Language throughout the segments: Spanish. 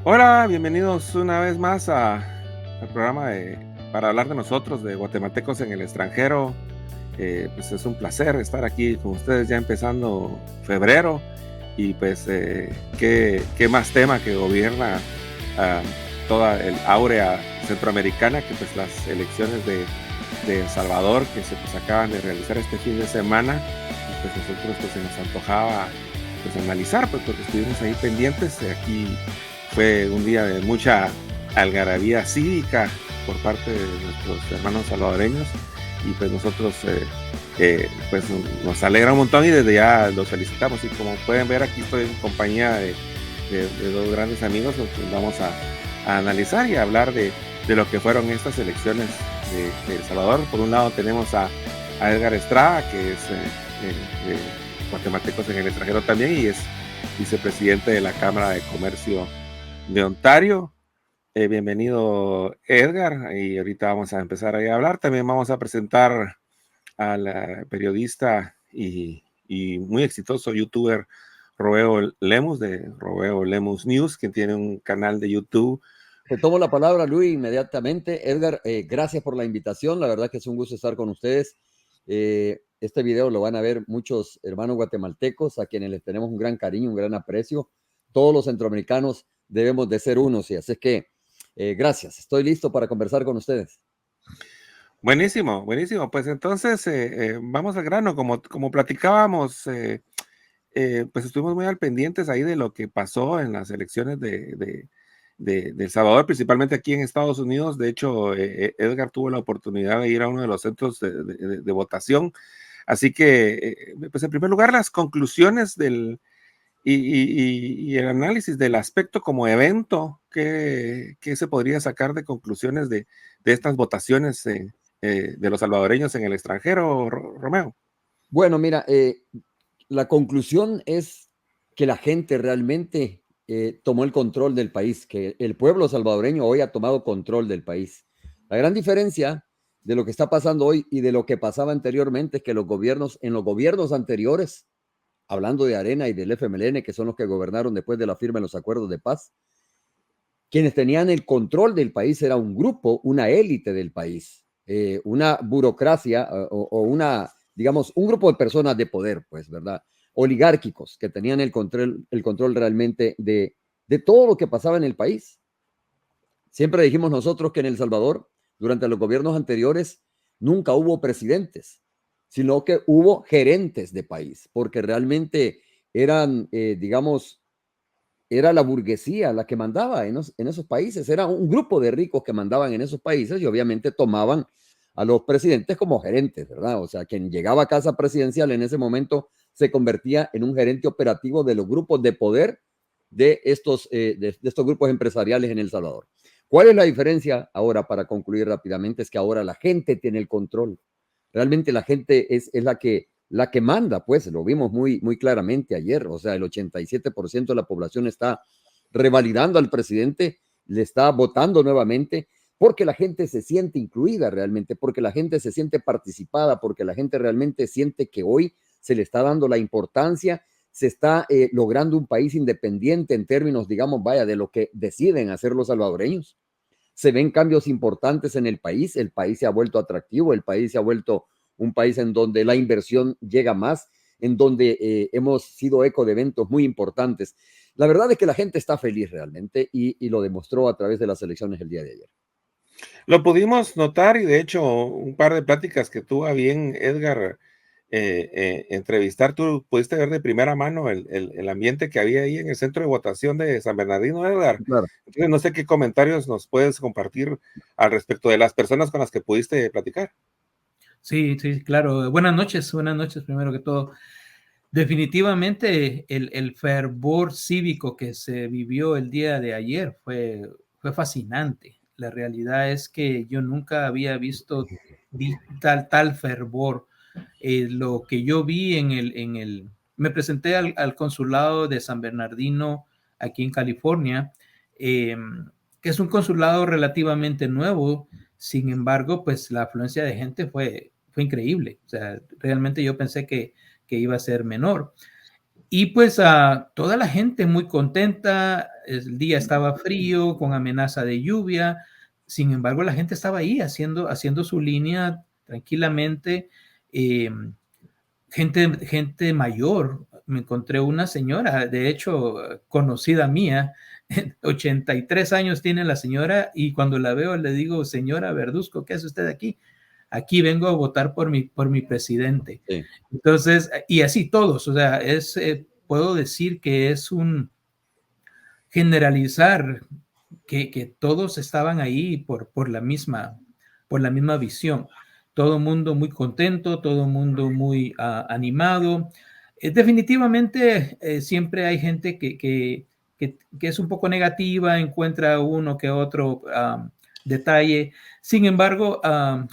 Hola, bienvenidos una vez más al programa para hablar de nosotros, de guatemaltecos en el extranjero. Pues es un placer estar aquí con ustedes ya empezando febrero y pues qué más tema que gobierna ah, toda el áurea centroamericana que pues las elecciones de El Salvador que se acaban de realizar este fin de semana y pues nosotros pues se nos antojaba pues analizar pues porque estuvimos ahí pendientes. Aquí fue un día de mucha algarabía cívica por parte de nuestros hermanos salvadoreños y pues nosotros pues nos alegra un montón y desde ya los felicitamos. Y como pueden ver, aquí estoy en compañía de dos grandes amigos, los que vamos a analizar y a hablar de lo que fueron estas elecciones de El Salvador. Por un lado tenemos a Edgar Estrada, que es de guatemaltecos en el extranjero también y es vicepresidente de la Cámara de Comercio de Ontario. Bienvenido, Edgar, y ahorita vamos a empezar a hablar. También vamos a presentar al periodista y muy exitoso youtuber Robeo Lemus, de Robeo Lemus News, que tiene un canal de YouTube. Te tomo la palabra, Luis, inmediatamente. Edgar, gracias por la invitación. La verdad que es un gusto estar con ustedes. Este video lo van a ver muchos hermanos guatemaltecos a quienes les tenemos un gran cariño, un gran aprecio. Todos los centroamericanos debemos de ser unos, y así es que gracias. Estoy listo para conversar con ustedes. Buenísimo, buenísimo. Pues entonces vamos al grano. Como platicábamos, pues estuvimos muy al pendientes ahí de lo que pasó en las elecciones de El Salvador, principalmente aquí en Estados Unidos. De hecho, Edgar tuvo la oportunidad de ir a uno de los centros de votación. Así que, pues en primer lugar, las conclusiones y el análisis del aspecto como evento, que se podría sacar de conclusiones de estas votaciones de los salvadoreños en el extranjero, Romeo. Bueno, mira, la conclusión es que la gente realmente tomó el control del país, que el pueblo salvadoreño hoy ha tomado control del país. La gran diferencia de lo que está pasando hoy y de lo que pasaba anteriormente es que en los gobiernos anteriores, hablando de Arena y del FMLN, que son los que gobernaron después de la firma de los acuerdos de paz, quienes tenían el control del país era un grupo, una élite del país, una burocracia o una, digamos, un grupo de personas de poder, pues, ¿verdad? Oligárquicos que tenían el control realmente de todo lo que pasaba en el país. Siempre dijimos nosotros que en El Salvador, durante los gobiernos anteriores, nunca hubo presidentes, sino que hubo gerentes de país, porque realmente eran, digamos, era la burguesía la que mandaba en esos países, era un grupo de ricos que mandaban en esos países y obviamente tomaban a los presidentes como gerentes, ¿verdad? O sea, quien llegaba a casa presidencial en ese momento se convertía en un gerente operativo de los grupos de poder de estos grupos empresariales en El Salvador. ¿Cuál es la diferencia ahora, para concluir rápidamente? Es que ahora la gente tiene el control. Realmente la gente es la que manda, pues lo vimos muy claramente ayer. O sea, el 87% de la población está revalidando al presidente, le está votando nuevamente, porque la gente se siente incluida realmente, porque la gente se siente participada, porque la gente realmente siente que hoy se le está dando la importancia, se está logrando un país independiente en términos, digamos, vaya, de lo que deciden hacer los salvadoreños. Se ven cambios importantes en el país se ha vuelto atractivo, el país se ha vuelto un país en donde la inversión llega más, en donde hemos sido eco de eventos muy importantes. La verdad es que la gente está feliz realmente y lo demostró a través de las elecciones el día de ayer. Lo pudimos notar y de hecho un par de pláticas que tuvo a bien Edgar entrevistar, tú pudiste ver de primera mano el ambiente que había ahí en el centro de votación de San Bernardino, Edgar. Claro. Entonces, no sé qué comentarios nos puedes compartir al respecto de las personas con las que pudiste platicar. Sí, sí, claro. Buenas noches primero que todo. Definitivamente el fervor cívico que se vivió el día de ayer fue fascinante. La realidad es que yo nunca había visto tal fervor. Lo que yo vi me presenté al consulado de San Bernardino aquí en California, eh, que es un consulado relativamente nuevo. Sin embargo, pues la afluencia de gente fue increíble. O sea, realmente yo pensé que iba a ser menor. Y pues toda la gente muy contenta, el día estaba frío, con amenaza de lluvia, sin embargo la gente estaba ahí haciendo su línea tranquilamente. eh, gente mayor, me encontré una señora, de hecho, conocida mía, 83 años tiene la señora, y cuando la veo le digo, señora Verduzco, ¿qué hace usted aquí? Aquí vengo a votar por mi presidente. Sí. Entonces, y así todos, o sea, puedo decir que es un generalizar que todos estaban ahí por la misma visión. Todo el mundo muy contento, todo el mundo muy animado. Definitivamente siempre hay gente que es un poco negativa, encuentra uno que otro detalle. Sin embargo,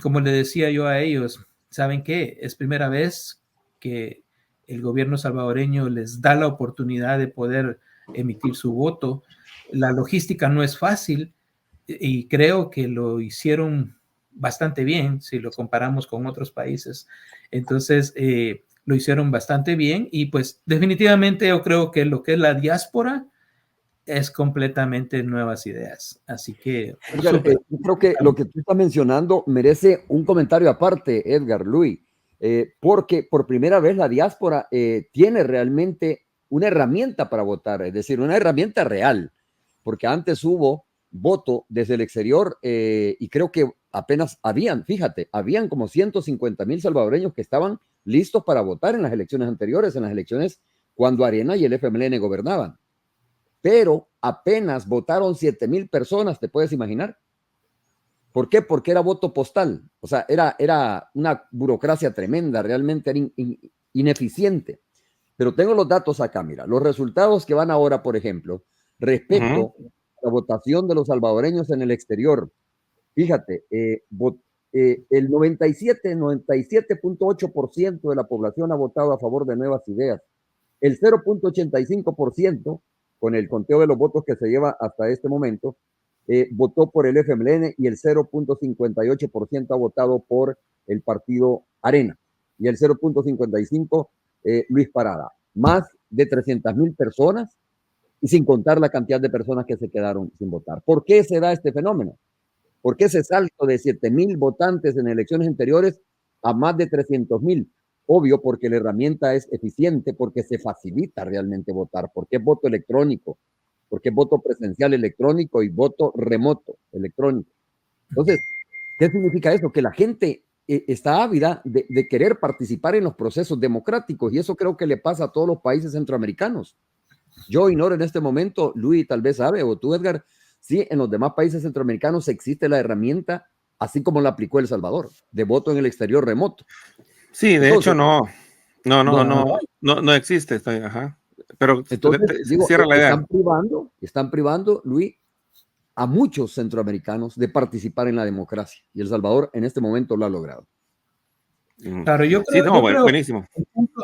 como le decía yo a ellos, ¿saben qué? Es primera vez que el gobierno salvadoreño les da la oportunidad de poder emitir su voto. La logística no es fácil y creo que lo hicieron bastante bien si lo comparamos con otros países. Entonces, lo hicieron bastante bien y pues definitivamente yo creo que lo que es la diáspora es completamente nuevas ideas. Así que, Edgar, yo creo que lo que tú estás mencionando merece un comentario aparte, Edgar, Luis, porque por primera vez la diáspora tiene realmente una herramienta para votar, es decir, una herramienta real, porque antes hubo voto desde el exterior y creo que apenas fíjate, habían como 150,000 salvadoreños que estaban listos para votar en las elecciones anteriores, en las elecciones cuando Arena y el FMLN gobernaban, pero apenas votaron 7,000 personas, ¿te puedes imaginar? ¿Por qué? Porque era voto postal. O sea, era una burocracia tremenda, realmente era ineficiente. Pero tengo los datos acá, mira, los resultados que van ahora, por ejemplo, respecto a la votación de los salvadoreños en el exterior. Fíjate, el 97.8% de la población ha votado a favor de nuevas ideas. El 0.85%, con el conteo de los votos que se lleva hasta este momento, votó por el FMLN y el 0.58% ha votado por el partido Arena y el 0.55% Luis Parada. Más de 300,000 personas y sin contar la cantidad de personas que se quedaron sin votar. ¿Por qué se da este fenómeno? ¿Por qué ese salto de 7,000 votantes en elecciones anteriores a más de 300,000? Obvio, porque la herramienta es eficiente, porque se facilita realmente votar, porque es voto electrónico, porque es voto presencial electrónico y voto remoto electrónico. Entonces, ¿qué significa eso? Que la gente está ávida de querer participar en los procesos democráticos y eso creo que le pasa a todos los países centroamericanos. Yo ignoro en este momento, Luis tal vez sabe, o tú, Edgar, sí, en los demás países centroamericanos existe la herramienta, así como la aplicó El Salvador, de voto en el exterior remoto. Sí, de Entonces, hecho no existe. Ajá. Pero entonces digo, cierra la idea. están privando, Luis, a muchos centroamericanos de participar en la democracia. Y El Salvador en este momento lo ha logrado. Claro, yo Sí, creo, no, buenísimo.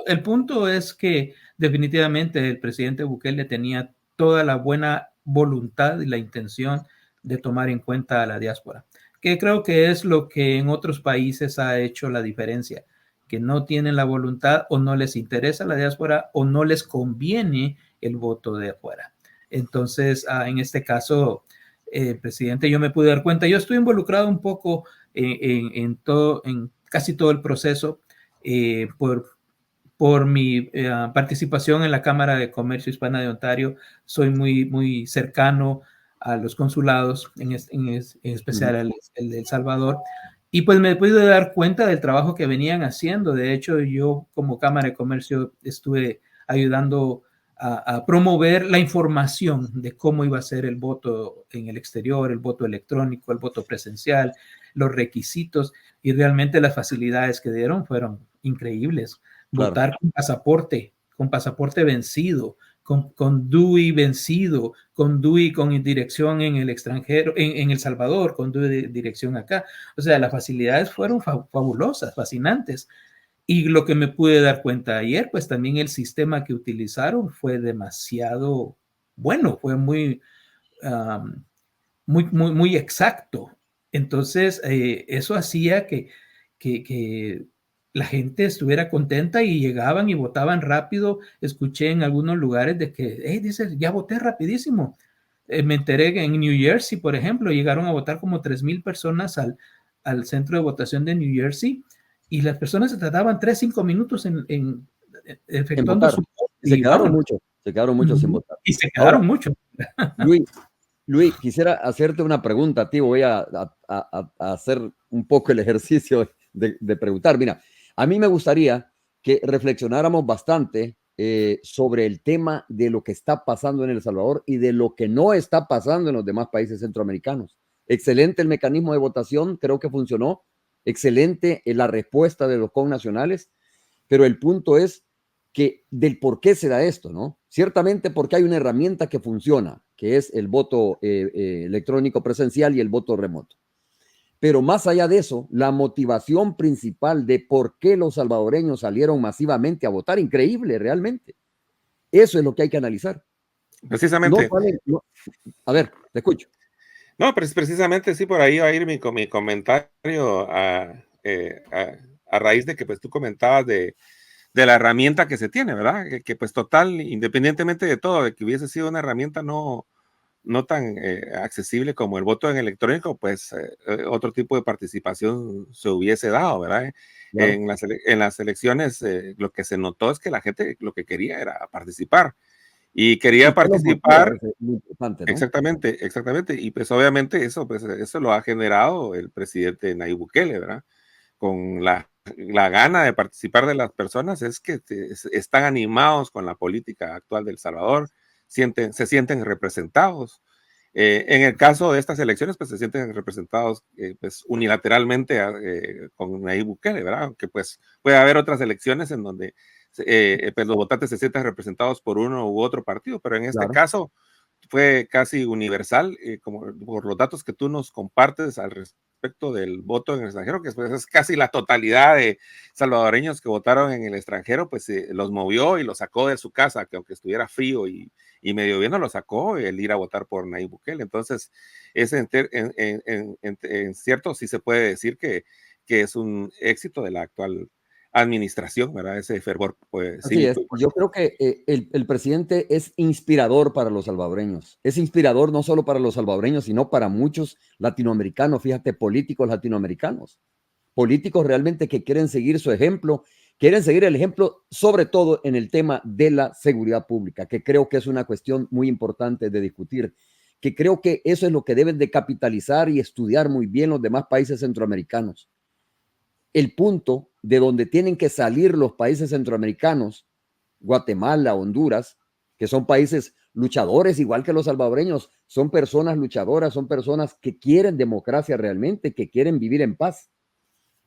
El punto es que definitivamente el presidente Bukele tenía toda la buena voluntad y la intención de tomar en cuenta a la diáspora, que creo que es lo que en otros países ha hecho la diferencia, que no tienen la voluntad o no les interesa la diáspora o no les conviene el voto de afuera. Entonces, en este caso, presidente, yo me pude dar cuenta, yo estoy involucrado un poco en casi todo el proceso por mi participación en la Cámara de Comercio Hispana de Ontario. Soy muy cercano a los consulados, en especial el de El Salvador, y pues me pude dar cuenta del trabajo que venían haciendo. De hecho, yo como Cámara de Comercio estuve ayudando a promover la información de cómo iba a ser el voto en el exterior, el voto electrónico, el voto presencial, los requisitos, y realmente las facilidades que dieron fueron increíbles. Claro. Votar con pasaporte vencido, con DUI vencido, con DUI con dirección en el extranjero, en El Salvador, con DUI de dirección acá. O sea, las facilidades fueron fabulosas, fascinantes. Y lo que me pude dar cuenta ayer, pues también el sistema que utilizaron fue demasiado bueno, fue muy exacto. Entonces, eso hacía que la gente estuviera contenta y llegaban y votaban rápido. Escuché en algunos lugares de que, hey, dice, ya voté rapidísimo. Me enteré que en New Jersey, por ejemplo, llegaron a votar como 3,000 personas al centro de votación de New Jersey y las personas se tardaban 3, 5 minutos en En efectuando votar. su voto Y se y quedaron vámonos. muchos, sin votar. Y se Ahora, quedaron muchos. Luis, quisiera hacerte una pregunta a ti. Voy a hacer un poco el ejercicio de preguntar. Mira, a mí me gustaría que reflexionáramos bastante sobre el tema de lo que está pasando en El Salvador y de lo que no está pasando en los demás países centroamericanos. Excelente el mecanismo de votación, creo que funcionó. Excelente la respuesta de los connacionales, pero el punto es que del por qué se da esto, ¿no? Ciertamente porque hay una herramienta que funciona, que es el voto electrónico presencial y el voto remoto. Pero más allá de eso, la motivación principal de por qué los salvadoreños salieron masivamente a votar, increíble realmente. Eso es lo que hay que analizar. Precisamente. A ver, te escucho. No, precisamente sí, por ahí va a ir mi comentario a raíz de que pues tú comentabas de la herramienta que se tiene, ¿verdad? Que pues total, independientemente de todo, de que hubiese sido una herramienta no tan accesible como el voto en electrónico, pues otro tipo de participación se hubiese dado, ¿verdad? Claro. En las elecciones lo que se notó es que la gente lo que quería era participar y quería participar. Es muy importante, ¿no? Exactamente, exactamente. Y pues obviamente eso, pues, eso lo ha generado el presidente Nayib Bukele, ¿verdad? Con la gana de participar de las personas, es que están animados con la política actual de El Salvador, se sienten representados. En el caso de estas elecciones, pues se sienten representados pues, unilateralmente con Nayib Bukele, ¿verdad? Aunque pues puede haber otras elecciones en donde pues, los votantes se sientan representados por uno u otro partido, pero en este caso fue casi universal, como por los datos que tú nos compartes al respecto del voto en el extranjero, que pues, es casi la totalidad de salvadoreños que votaron en el extranjero, pues los movió y los sacó de su casa, que aunque estuviera frío y medio bien, lo sacó el ir a votar por Nayib Bukele. Entonces, en cierto sí se puede decir que es un éxito de la actual administración, ¿verdad? Ese fervor pues, Así es. cívico. Yo creo que el presidente es inspirador para los salvadoreños. Es inspirador no solo para los salvadoreños, sino para muchos latinoamericanos, fíjate, políticos latinoamericanos. Políticos realmente que quieren seguir su ejemplo, quieren seguir el ejemplo, sobre todo en el tema de la seguridad pública, que creo que es una cuestión muy importante de discutir, que creo que eso es lo que deben de capitalizar y estudiar muy bien los demás países centroamericanos. El punto de donde tienen que salir los países centroamericanos, Guatemala, Honduras, que son países luchadores, igual que los salvadoreños, son personas luchadoras, son personas que quieren democracia realmente, que quieren vivir en paz.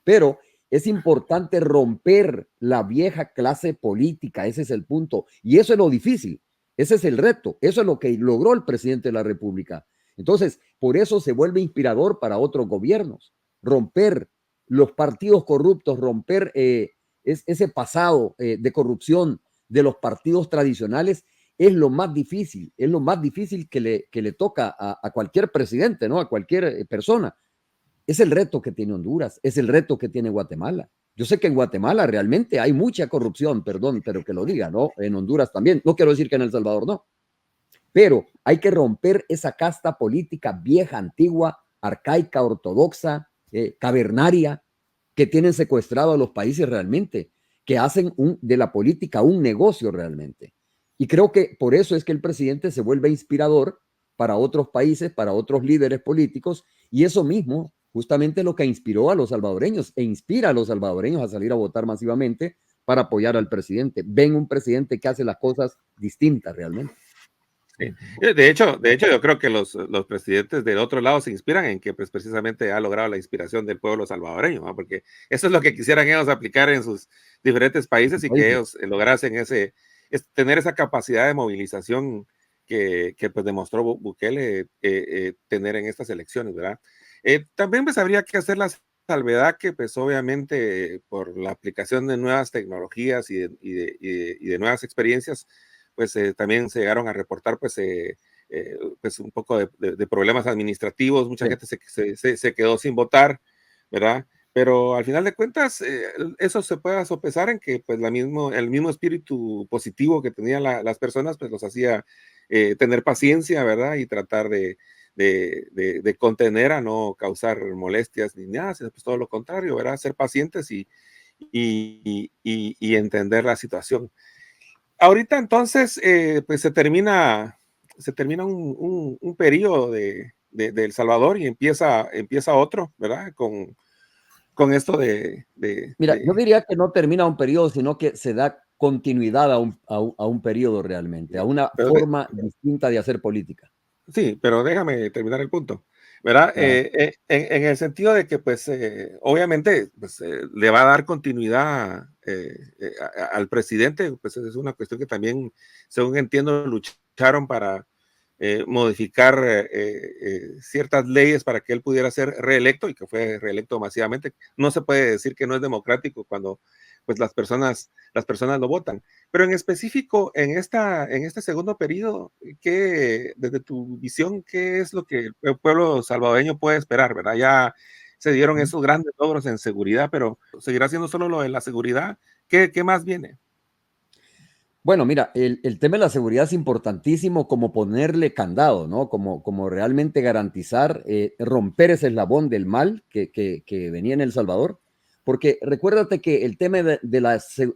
Pero es importante romper la vieja clase política, ese es el punto. Y eso es lo difícil, ese es el reto, eso es lo que logró el presidente de la República. Entonces, por eso se vuelve inspirador para otros gobiernos, romper los partidos corruptos, romper ese pasado de corrupción de los partidos tradicionales es lo más difícil que le toca a cualquier presidente, ¿no? A cualquier persona. Es el reto que tiene Honduras, es el reto que tiene Guatemala. Yo sé que en Guatemala realmente hay mucha corrupción, perdón, pero que lo diga, ¿no? En Honduras también. No quiero decir que en El Salvador no, pero hay que romper esa casta política vieja, antigua, arcaica, ortodoxa, cavernaria, que tienen secuestrado a los países realmente, que hacen de la política un negocio realmente. Y creo que por eso es que el presidente se vuelve inspirador para otros países, para otros líderes políticos, y eso mismo justamente lo que inspiró a los salvadoreños e inspira a los salvadoreños a salir a votar masivamente para apoyar al presidente. Ven un presidente que hace las cosas distintas realmente. Sí. De hecho, yo creo que los presidentes del otro lado se inspiran en que pues, precisamente ha logrado la inspiración del pueblo salvadoreño, ¿no? Porque eso es lo que quisieran ellos aplicar en sus diferentes países y que ellos lograsen tener esa capacidad de movilización que pues, demostró Bukele tener en estas elecciones, ¿verdad? También pues habría que hacer la salvedad que pues obviamente por la aplicación de nuevas tecnologías y de nuevas experiencias, pues también se llegaron a reportar pues un poco de problemas administrativos, mucha gente se quedó sin votar, ¿verdad? Pero al final de cuentas, eso se puede sopesar en que pues el mismo espíritu positivo que tenían las personas, pues los hacía tener paciencia, ¿verdad? Y tratar de contener a no causar molestias ni nada, sino pues todo lo contrario, ¿verdad? Ser pacientes y entender la situación. Ahorita entonces, pues se termina un periodo de El Salvador y empieza otro, ¿verdad? Con esto Mira, yo diría que no termina un periodo, sino que se da continuidad a un periodo realmente, a una pero forma distinta de hacer política. sí, pero déjame terminar el punto, ¿verdad? Claro. En el sentido de que, pues, obviamente, pues, le va a dar continuidad al presidente, pues es una cuestión que también, según entiendo, lucharon para modificar ciertas leyes para que él pudiera ser reelecto y que fue reelecto masivamente. No se puede decir que no es democrático cuando pues las personas lo votan. Pero en específico, en este segundo periodo, desde tu visión, qué es lo que el pueblo salvadoreño puede esperar, ¿verdad? Ya se dieron esos grandes logros en seguridad, pero seguirá siendo solo lo de la seguridad. ¿Qué más viene? Bueno, mira, el tema de la seguridad es importantísimo como ponerle candado, ¿no? Como realmente garantizar, romper ese eslabón del mal que venía en El Salvador. Porque recuérdate que el tema de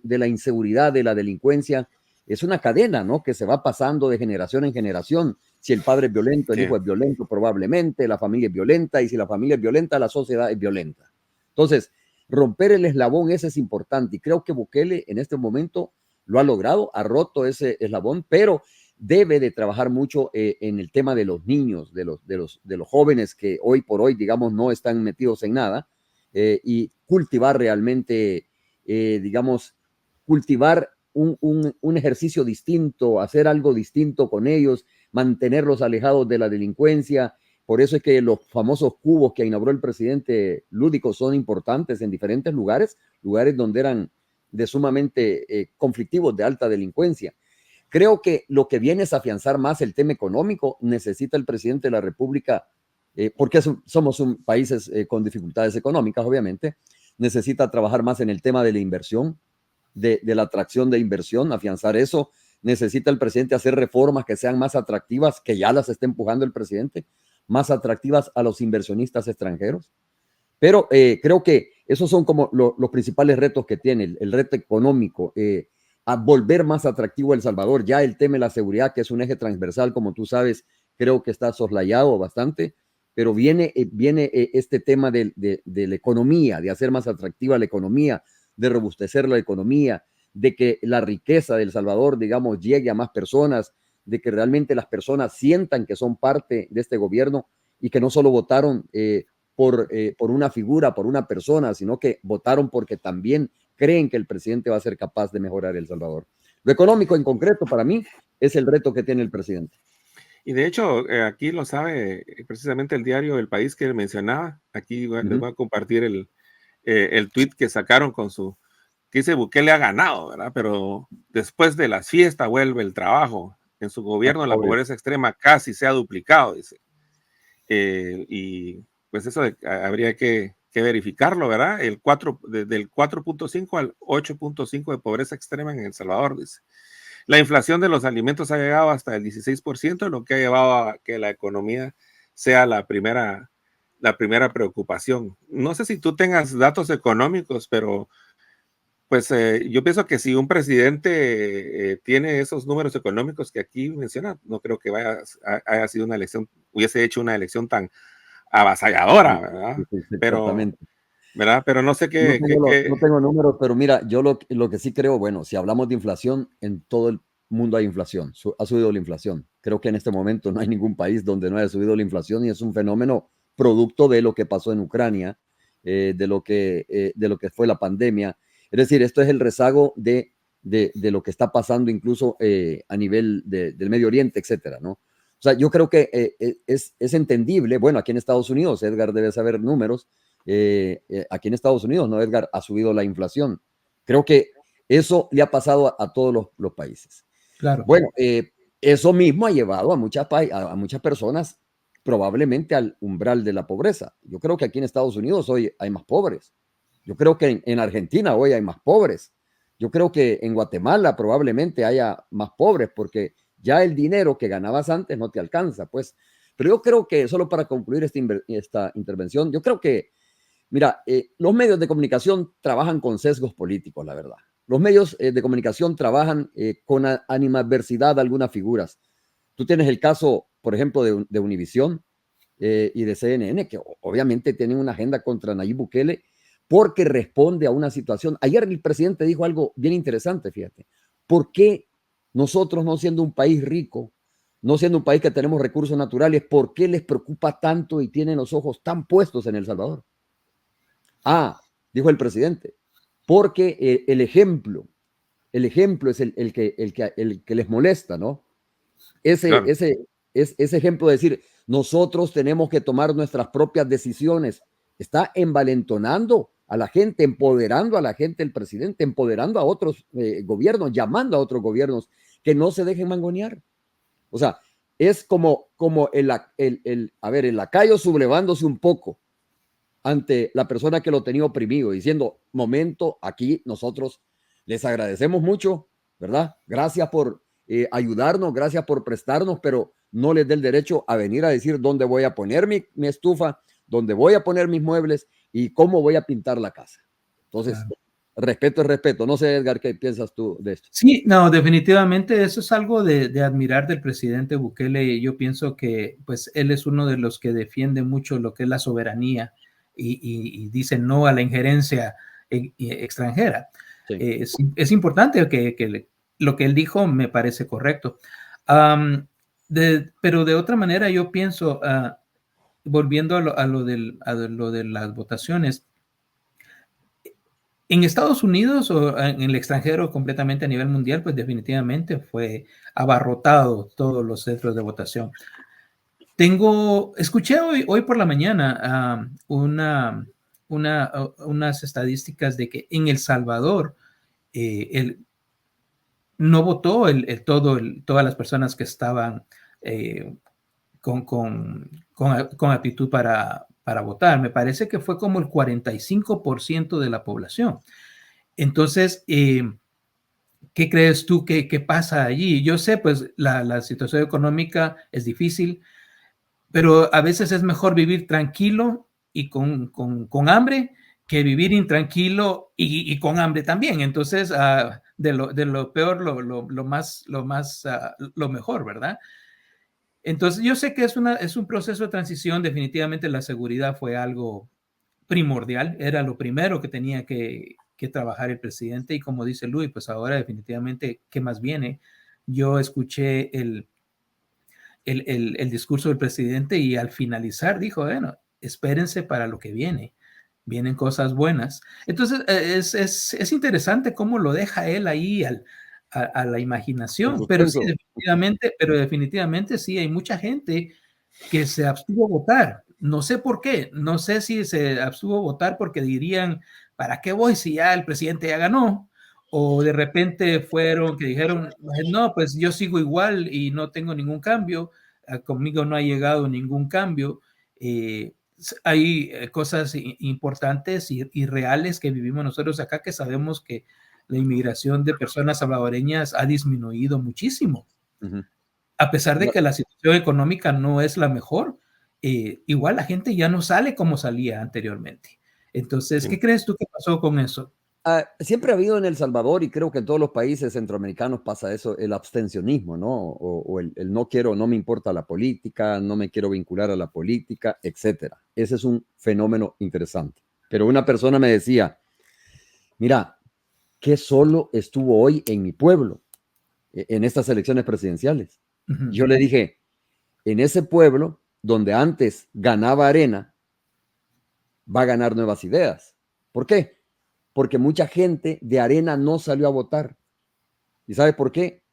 la inseguridad, de la delincuencia, es una cadena, ¿no? Que se va pasando de generación en generación. Si el padre es violento, el Sí. hijo es violento, probablemente, la familia es violenta, y si la familia es violenta, la sociedad es violenta. Entonces, romper el eslabón ese es importante. Y creo que Bukele en este momento lo ha logrado, ha roto ese eslabón, pero debe de trabajar mucho en el tema de los niños, de los jóvenes que hoy por hoy, digamos, no están metidos en nada, y cultivar realmente, digamos, cultivar un ejercicio distinto, hacer algo distinto con ellos, mantenerlos alejados de la delincuencia. Por eso es que los famosos cubos que inauguró el presidente lúdicos son importantes en diferentes lugares, lugares donde eran de sumamente conflictivos, de alta delincuencia. Creo que lo que viene es afianzar más el tema económico. Necesita el presidente de la República, porque somos países con dificultades económicas, obviamente, necesita trabajar más en el tema de la inversión, de la atracción de inversión, afianzar eso. Necesita el presidente hacer reformas que sean más atractivas, que ya las está empujando el presidente, más atractivas a los inversionistas extranjeros. Pero creo que esos son como los principales retos que tiene, el reto económico, a volver más atractivo El Salvador. Ya el tema de la seguridad, que es un eje transversal, como tú sabes, creo que está soslayado bastante, pero viene este tema de la economía, de hacer más atractiva la economía, de robustecer la economía, de que la riqueza de El Salvador, digamos, llegue a más personas, de que realmente las personas sientan que son parte de este gobierno y que no solo votaron por una figura, por una persona, sino que votaron porque también creen que el presidente va a ser capaz de mejorar El Salvador. Lo económico en concreto para mí es el reto que tiene el presidente. Y de hecho, aquí lo sabe precisamente el diario El País que mencionaba. Aquí les voy a compartir el tweet que sacaron que dice Bukele ha ganado, ¿verdad? Pero después de las fiestas vuelve el trabajo. En su gobierno la pobreza extrema casi se ha duplicado, dice. Y pues eso habría que verificarlo, ¿verdad? Del 4.5 al 8.5 de pobreza extrema en El Salvador, dice. La inflación de los alimentos ha llegado hasta el 16%, lo que ha llevado a que la economía sea la primera preocupación. No sé si tú tengas datos económicos, pero pues yo pienso que si un presidente tiene esos números económicos que aquí menciona, no creo que haya sido hubiese hecho una elección tan avasalladora, ¿verdad? Sí, Pero, exactamente. ¿verdad? Pero no sé No tengo números, pero mira, yo lo que sí creo, bueno, si hablamos de inflación, en todo el mundo hay inflación, ha subido la inflación. Creo que en este momento no hay ningún país donde no haya subido la inflación y es un fenómeno producto de lo que pasó en Ucrania, de lo que fue la pandemia. Es decir, esto es el rezago de lo que está pasando incluso a nivel del Medio Oriente, etcétera, ¿no? O sea, yo creo que es entendible. Bueno, aquí en Estados Unidos, Edgar debe saber números. Aquí en Estados Unidos, ¿no, Edgar? Ha subido la inflación. Creo que eso le ha pasado a todos los países. Claro. Bueno, eso mismo ha llevado a muchas personas probablemente al umbral de la pobreza. Yo creo que aquí en Estados Unidos hoy hay más pobres. Yo creo que en Argentina hoy hay más pobres. Yo creo que en Guatemala probablemente haya más pobres porque ya el dinero que ganabas antes no te alcanza, pues. Pero yo creo que, solo para concluir esta intervención, yo creo que, mira, los medios de comunicación trabajan con sesgos políticos, la verdad. Los medios de comunicación trabajan con animadversidad de algunas figuras. Tú tienes el caso, por ejemplo, de Univisión y de CNN, que obviamente tienen una agenda contra Nayib Bukele porque responde a una situación. Ayer el presidente dijo algo bien interesante, fíjate. ¿Por qué nosotros, no siendo un país rico, no siendo un país que tenemos recursos naturales, por qué les preocupa tanto y tienen los ojos tan puestos en El Salvador? Ah, dijo el presidente, porque el ejemplo es el que les molesta, ¿no? Claro. Ese ejemplo de decir, nosotros tenemos que tomar nuestras propias decisiones, está envalentonando a la gente, empoderando a la gente, el presidente, empoderando a otros gobiernos, llamando a otros gobiernos que no se dejen mangonear. O sea, es como el lacayo sublevándose un poco ante la persona que lo tenía oprimido, diciendo, momento, aquí nosotros les agradecemos mucho, ¿verdad? Gracias por ayudarnos, gracias por prestarnos, pero no les dé el derecho a venir a decir dónde voy a poner mi estufa, dónde voy a poner mis muebles y cómo voy a pintar la casa. Entonces, claro, respeto es respeto. No sé, Edgar, ¿qué piensas tú de esto? Sí, no, definitivamente eso es algo de admirar del presidente Bukele. Yo pienso que pues él es uno de los que defiende mucho lo que es la soberanía y dice no a la injerencia extranjera. Sí. Es importante que lo que él dijo me parece correcto. Pero de otra manera yo pienso, volviendo a lo de las votaciones, en Estados Unidos o en el extranjero completamente a nivel mundial, pues definitivamente fue abarrotado todos los centros de votación. Escuché hoy por la mañana unas estadísticas de que en El Salvador no votó todas las personas que estaban con aptitud para votar. Me parece que fue como el 45% de la población. Entonces, ¿qué crees tú que pasa allí? Yo sé, pues, la situación económica es difícil, pero a veces es mejor vivir tranquilo y con hambre que vivir intranquilo y con hambre también. Entonces, de lo peor, lo mejor, ¿verdad? Entonces, yo sé que es un proceso de transición. Definitivamente la seguridad fue algo primordial, era lo primero que tenía que trabajar el presidente, y como dice Luis, pues ahora definitivamente, ¿qué más viene? Yo escuché el discurso del presidente y al finalizar dijo, bueno, espérense para lo que vienen cosas buenas. Entonces, es interesante cómo lo deja él ahí a la imaginación, pero definitivamente sí, hay mucha gente que se abstuvo a votar. No sé por qué, no sé si se abstuvo a votar porque dirían, ¿para qué voy si ya el presidente ya ganó? O de repente fueron que dijeron, no, pues yo sigo igual y no tengo ningún cambio, conmigo no ha llegado ningún cambio. Hay cosas importantes y reales que vivimos nosotros acá, que sabemos que la inmigración de personas salvadoreñas ha disminuido muchísimo. Uh-huh. A pesar de que la situación económica no es la mejor, igual la gente ya no sale como salía anteriormente. Entonces, ¿qué crees tú que pasó con eso? Siempre ha habido en El Salvador, y creo que en todos los países centroamericanos pasa eso, el abstencionismo, ¿no? O el no quiero, no me importa la política, no me quiero vincular a la política, etcétera. Ese es un fenómeno interesante. Pero una persona me decía, mira, ¿qué solo estuvo hoy en mi pueblo, en estas elecciones presidenciales? Uh-huh. Yo le dije, en ese pueblo donde antes ganaba Arena, va a ganar Nuevas Ideas. ¿Por qué? Porque mucha gente de Arena no salió a votar. ¿Y sabe por qué?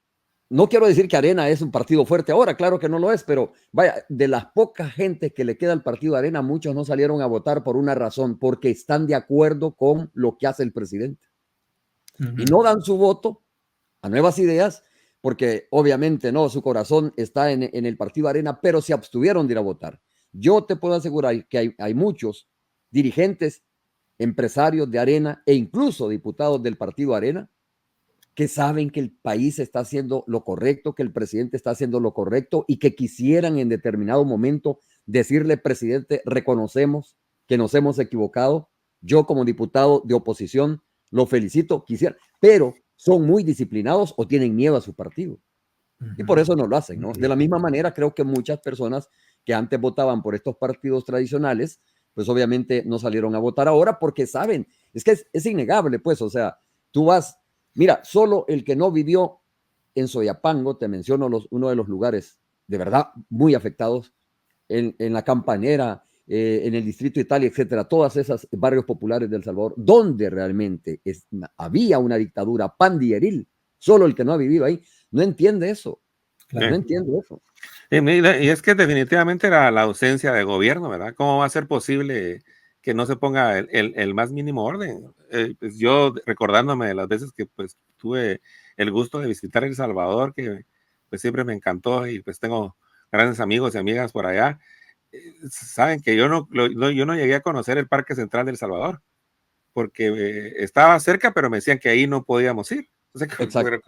No quiero decir que Arena es un partido fuerte ahora, claro que no lo es, pero vaya, de las pocas gentes que le queda al partido de Arena, muchos no salieron a votar por una razón, porque están de acuerdo con lo que hace el presidente. Uh-huh. Y no dan su voto a Nuevas Ideas, porque obviamente no, su corazón está en el partido Arena, pero se abstuvieron de ir a votar. Yo te puedo asegurar que hay muchos dirigentes empresarios de Arena e incluso diputados del partido Arena que saben que el país está haciendo lo correcto, que el presidente está haciendo lo correcto y que quisieran en determinado momento decirle, presidente, reconocemos que nos hemos equivocado. Yo como diputado de oposición lo felicito, quisiera, pero son muy disciplinados o tienen miedo a su partido. Y por eso no lo hacen, ¿no? De la misma manera, creo que muchas personas que antes votaban por estos partidos tradicionales, pues obviamente no salieron a votar ahora porque saben, es que es innegable, pues, o sea, tú vas, mira, solo el que no vivió en Soyapango, te menciono uno de los lugares de verdad muy afectados, en la Campanera, en el Distrito Italia, etcétera, todas esas barrios populares de El Salvador, donde realmente había una dictadura pandilleril, solo el que no ha vivido ahí no entiende eso. Claro. No entiende eso. Y es que definitivamente era la ausencia de gobierno, ¿verdad? ¿Cómo va a ser posible que no se ponga el más mínimo orden? Pues yo recordándome de las veces que pues tuve el gusto de visitar El Salvador, que pues siempre me encantó y pues tengo grandes amigos y amigas por allá, saben que yo no llegué a conocer el Parque Central de El Salvador, porque estaba cerca, pero me decían que ahí no podíamos ir. Entonces,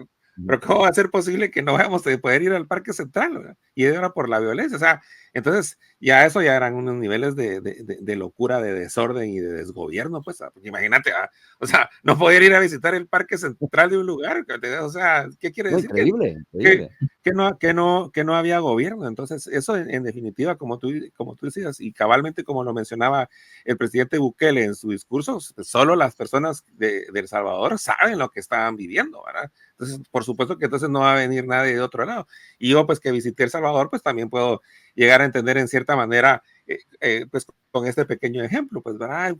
pero ¿cómo va a ser posible que no vayamos a poder ir al Parque Central, ¿verdad? Y era por la violencia, o sea, entonces ya eso ya eran unos niveles de locura, de desorden y de desgobierno, pues, imagínate, o sea, no poder ir a visitar el Parque Central de un lugar, o sea, ¿qué quiere decir? Increíble. Que no había gobierno. Entonces, eso en definitiva, como tú decías, y cabalmente como lo mencionaba el presidente Bukele en su discurso, solo las personas de El Salvador saben lo que estaban viviendo, ¿verdad? Entonces, por supuesto que entonces no va a venir nadie de otro lado. Y yo, pues, que visité El Salvador, pues, también puedo llegar a entender en cierta manera, pues, con este pequeño ejemplo, pues, ¿verdad?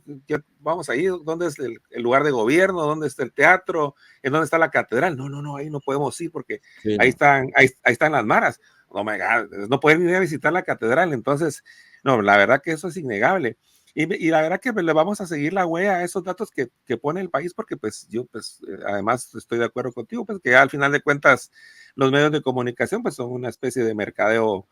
Vamos ahí, ¿dónde es el lugar de gobierno? ¿Dónde está el teatro? ¿En dónde está la catedral? No, ahí no podemos ir porque sí, ahí están las maras. Oh my God, no pueden ir a visitar la catedral. Entonces, no, la verdad que eso es innegable. Y la verdad que le vamos a seguir la huella a esos datos que pone el país, porque pues yo pues además estoy de acuerdo contigo, pues que al final de cuentas los medios de comunicación pues son una especie de mercadeo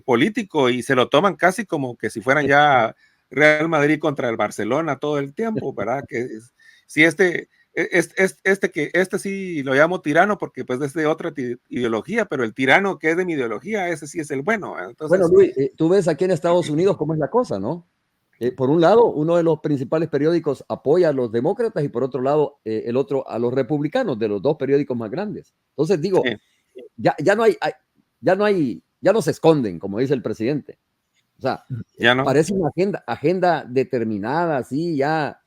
político y se lo toman casi como que si fueran ya Real Madrid contra el Barcelona todo el tiempo, ¿verdad? Que si este sí lo llamo tirano porque pues es de otra ideología, pero el tirano que es de mi ideología, ese sí es el bueno. Entonces, bueno, Luis, tú ves aquí en Estados Unidos cómo es la cosa, ¿no? Por un lado, uno de los principales periódicos apoya a los demócratas y por otro lado, el otro a los republicanos, de los dos periódicos más grandes. Entonces digo, sí, ya no se esconden, como dice el presidente. O sea, no. Parece una agenda determinada, así ya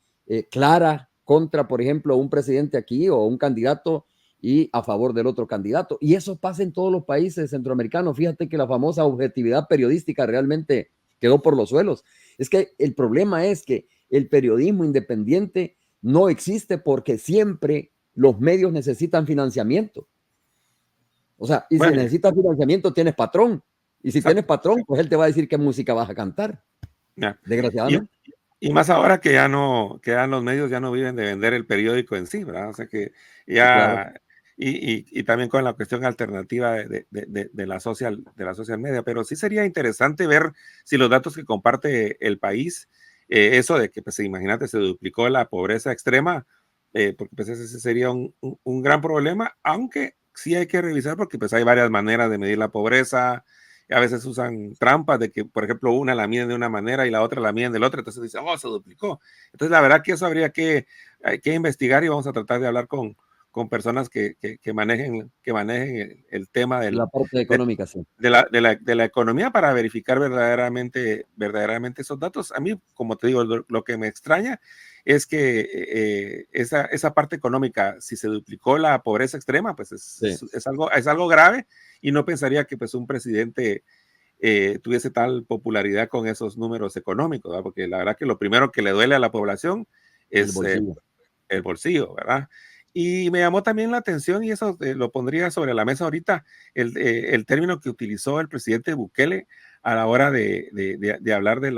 clara contra, por ejemplo, un presidente aquí o un candidato y a favor del otro candidato. Y eso pasa en todos los países centroamericanos. Fíjate que la famosa objetividad periodística realmente quedó por los suelos. Es que el problema es que el periodismo independiente no existe porque siempre los medios necesitan financiamiento. O sea, y si necesitas financiamiento, tienes patrón. Y si tienes patrón, pues él te va a decir qué música vas a cantar. Desgraciadamente. Y más ahora que ya los medios ya no viven de vender el periódico en sí, ¿verdad? O sea que ya... Claro. Y también con la cuestión alternativa de la social media, pero sí sería interesante ver si los datos que comparte el país, eso de que, pues imagínate, se duplicó la pobreza extrema, porque pues ese sería un gran problema, aunque sí hay que revisar porque pues hay varias maneras de medir la pobreza. A veces usan trampas de que, por ejemplo, una la miden de una manera y la otra la miden de la otra, entonces dicen, oh, se duplicó. Entonces, la verdad que eso habría que investigar y vamos a tratar de hablar con personas que manejen el tema la parte económica, sí. de la economía para verificar verdaderamente esos datos. A mí, como te digo, lo que me extraña es que esa parte económica, si se duplicó la pobreza extrema, pues es algo grave y no pensaría que pues un presidente tuviese tal popularidad con esos números económicos, ¿verdad? Porque la verdad que lo primero que le duele a la población es el bolsillo, ¿verdad? Y me llamó también la atención, y eso lo pondría sobre la mesa ahorita, el término que utilizó el presidente Bukele a la hora de hablar de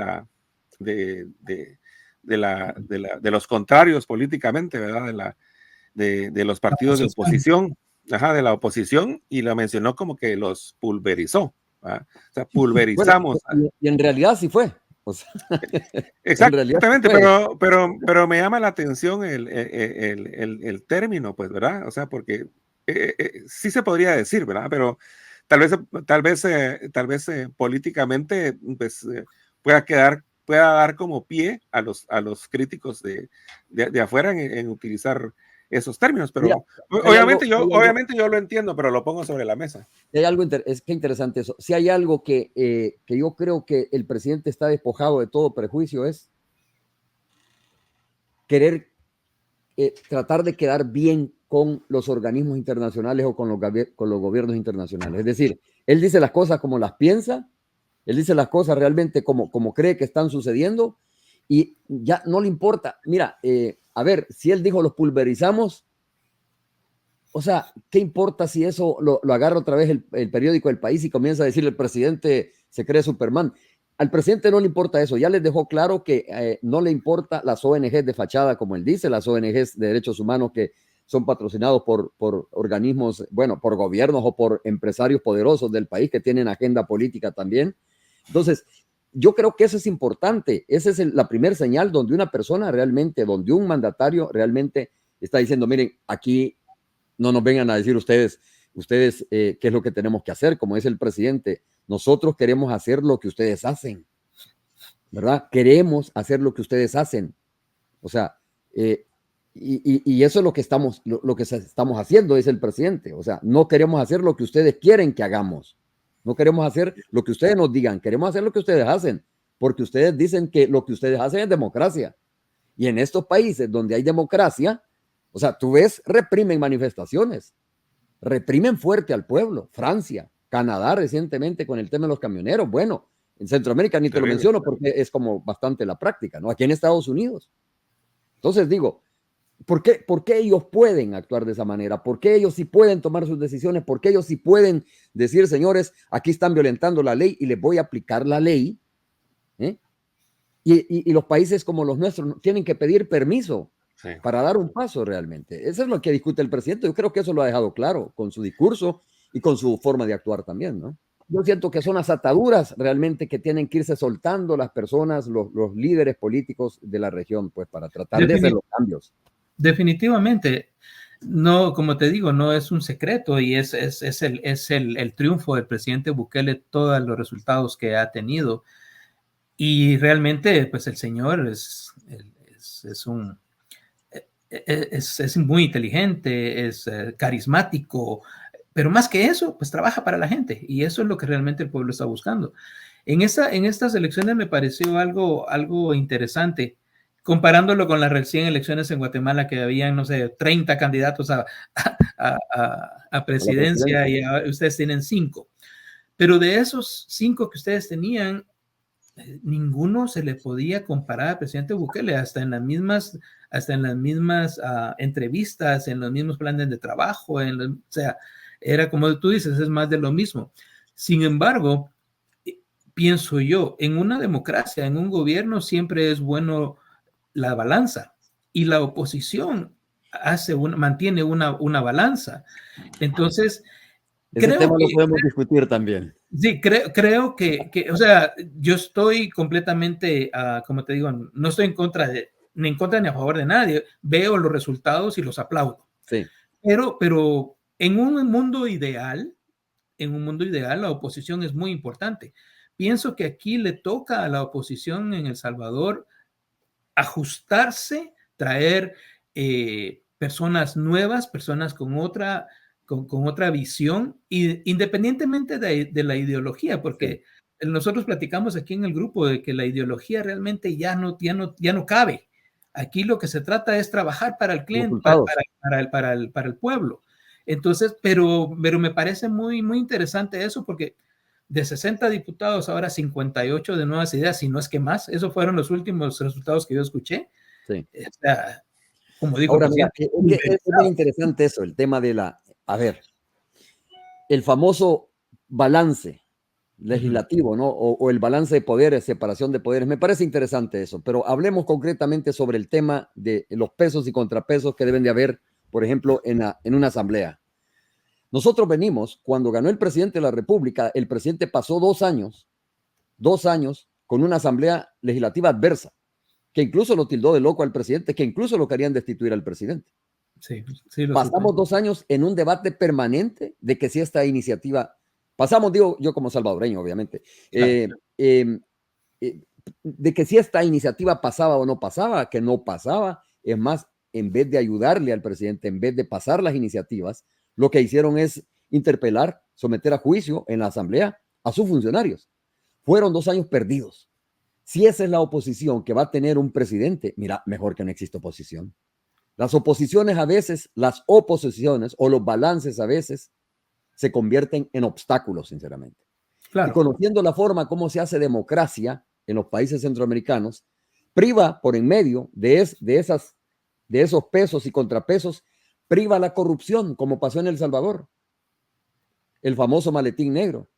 los contrarios políticamente, ¿verdad? De los partidos de oposición, de la oposición, y lo mencionó como que los pulverizó, ¿verdad? O sea, pulverizamos. Bueno, y en realidad sí fue. O sea, exactamente, realidad, pero me llama la atención el término, pues, ¿verdad? O sea, porque sí se podría decir, ¿verdad? Pero tal vez políticamente, pues, pueda dar como pie a los críticos de afuera en utilizar esos términos, mira, pero hay algo, obviamente yo lo entiendo, pero lo pongo sobre la mesa. es que interesante eso. Si hay algo que yo creo que el presidente está despojado de todo prejuicio es querer tratar de quedar bien con los organismos internacionales o con los gobiernos internacionales. Es decir, él dice las cosas como las piensa, él dice las cosas realmente como cree que están sucediendo y ya no le importa. Mira, a ver, si él dijo los pulverizamos, o sea, ¿qué importa si eso lo agarra otra vez el periódico El País y comienza a decir el presidente se cree Superman? Al presidente no le importa eso, ya les dejó claro que no le importa las ONGs de fachada, como él dice, las ONGs de derechos humanos que son patrocinados por organismos, bueno, por gobiernos o por empresarios poderosos del país que tienen agenda política también. Entonces, yo creo que eso es importante. Esa es la primera señal donde una persona realmente, donde un mandatario realmente está diciendo, miren, aquí no nos vengan a decir ustedes qué es lo que tenemos que hacer, como dice el presidente. Nosotros queremos hacer lo que ustedes hacen, ¿verdad? Queremos hacer lo que ustedes hacen. O sea, y eso es lo que estamos haciendo, dice el presidente. O sea, no queremos hacer lo que ustedes quieren que hagamos. No queremos hacer lo que ustedes nos digan, queremos hacer lo que ustedes hacen, porque ustedes dicen que lo que ustedes hacen es democracia. Y en estos países donde hay democracia, o sea, tú ves, reprimen manifestaciones, reprimen fuerte al pueblo. Francia, Canadá recientemente con el tema de los camioneros. Bueno, en Centroamérica ni te lo Terrible. menciono porque es como bastante la práctica, ¿no? Aquí en Estados Unidos. Entonces digo, ¿por qué ellos pueden actuar de esa manera? ¿Por qué ellos sí pueden tomar sus decisiones? ¿Por qué ellos sí pueden decir, señores, aquí están violentando la ley y les voy a aplicar la ley? ¿Eh? Y los países como los nuestros tienen que pedir permiso Sí. para dar un paso realmente. Eso es lo que discute el presidente. Yo creo que eso lo ha dejado claro con su discurso y con su forma de actuar también, ¿no? Yo siento que son las ataduras realmente que tienen que irse soltando las personas, los líderes políticos de la región, pues para tratar de hacer los cambios. Definitivamente. No, como te digo, no es un secreto y es el triunfo del presidente Bukele, todos los resultados que ha tenido. Y realmente, pues el señor es muy inteligente, es carismático, pero más que eso, pues trabaja para la gente y eso es lo que realmente el pueblo está buscando. En estas elecciones me pareció algo interesante, comparándolo con las recién elecciones en Guatemala, que habían, no sé, 30 candidatos a presidencia y ustedes tienen 5. Pero de esos 5 que ustedes tenían, ninguno se le podía comparar al presidente Bukele, hasta en las mismas entrevistas, en los mismos planes de trabajo, o sea, era como tú dices, es más de lo mismo. Sin embargo, pienso yo, en una democracia, en un gobierno, siempre es bueno la balanza y la oposición mantiene una balanza. Entonces, ese tema lo podemos discutir también. Sí, creo que, o sea, yo estoy completamente, como te digo, no estoy ni en contra ni a favor de nadie. Veo los resultados y los aplaudo. Sí. Pero en un mundo ideal, la oposición es muy importante. Pienso que aquí le toca a la oposición en El Salvador ajustarse, traer personas nuevas, personas con otra visión, independientemente de la ideología, porque nosotros platicamos aquí en el grupo de que la ideología realmente ya no cabe. Aquí lo que se trata es trabajar para el cliente, para el pueblo. Entonces, pero me parece muy, muy interesante eso, porque de 60 diputados, ahora 58 de nuevas ideas, si no es que más. Esos fueron los últimos resultados que yo escuché. Sí. O sea, como dijo ahora, mira, es muy interesante eso, el tema de el famoso balance legislativo, ¿no? O el balance de poderes, separación de poderes. Me parece interesante eso, pero hablemos concretamente sobre el tema de los pesos y contrapesos que deben de haber, por ejemplo, en una asamblea. Nosotros venimos, cuando ganó el presidente de la República, el presidente pasó 2 años con una asamblea legislativa adversa, que incluso lo tildó de loco al presidente, que incluso lo querían destituir al presidente. Sí, sí lo Pasamos supe. 2 años en un debate permanente de que si esta iniciativa, pasamos, digo yo como salvadoreño, obviamente, Claro. de que si esta iniciativa pasaba o no pasaba, que no pasaba. Es más, en vez de ayudarle al presidente, en vez de pasar las iniciativas, lo que hicieron es interpelar, someter a juicio en la asamblea a sus funcionarios. Fueron 2 años perdidos. Si esa es la oposición que va a tener un presidente, mira, mejor que no exista oposición. Las oposiciones a veces, las oposiciones o los balances a veces se convierten en obstáculos, sinceramente. Claro. Y conociendo la forma como se hace democracia en los países centroamericanos, priva por en medio de esos pesos y contrapesos, priva la corrupción, como pasó en El Salvador, el famoso maletín negro.